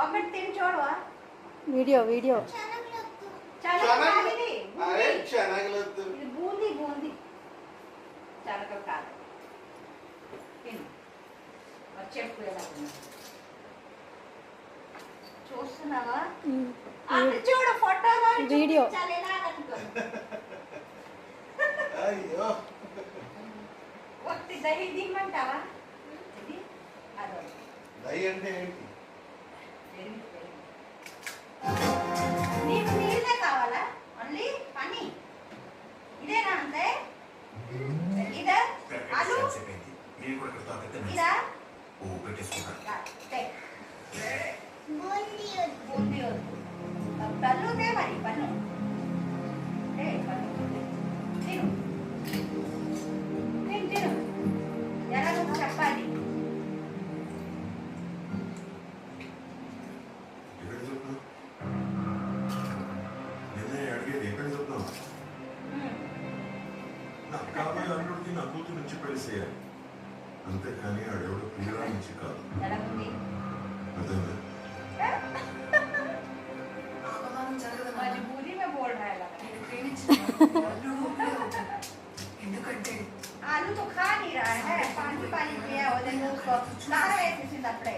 ఒకటి తిని చూడవా? వీడియో వీడియో అరే శనగలొద్దు. ఇది బూందీ బూందీ చనక కాదు. తిను. మరి చెప్పు ఎలా ఉంది? చూస్తున్నావా? అటు చూడు ఫోటోలో వీడియో. చాలా ఎలాగనుకో. అయ్యో ఒకటి దహి దిమ్మంటావా? ఇది అదో దయ్య అంటే ఏంటి? నీకు నీళ్ళే కావాలా? ఓన్లీ పని ఇదేనా? అంతే ఇదా ఆలు ఇదా బూందీ వద్దు. పన్నుదే మరి పన్ను. పన్ను తిను తిను తిను. ఎలాగో చెప్పాలి. నా కూతురు నుంచి పెళ్ళిసేయాలి అంతేకాని ఆడెవడో ప్రియురా నుంచి కాదు. ఎలాగుంది? అర్థమైందా? मजबूरी में बोल रहा है लग ఎందుకంటే आलू तो खा नहीं रहा है. पानी पानी पिया हो देंगे उसको. कार ऐसे से लपड़े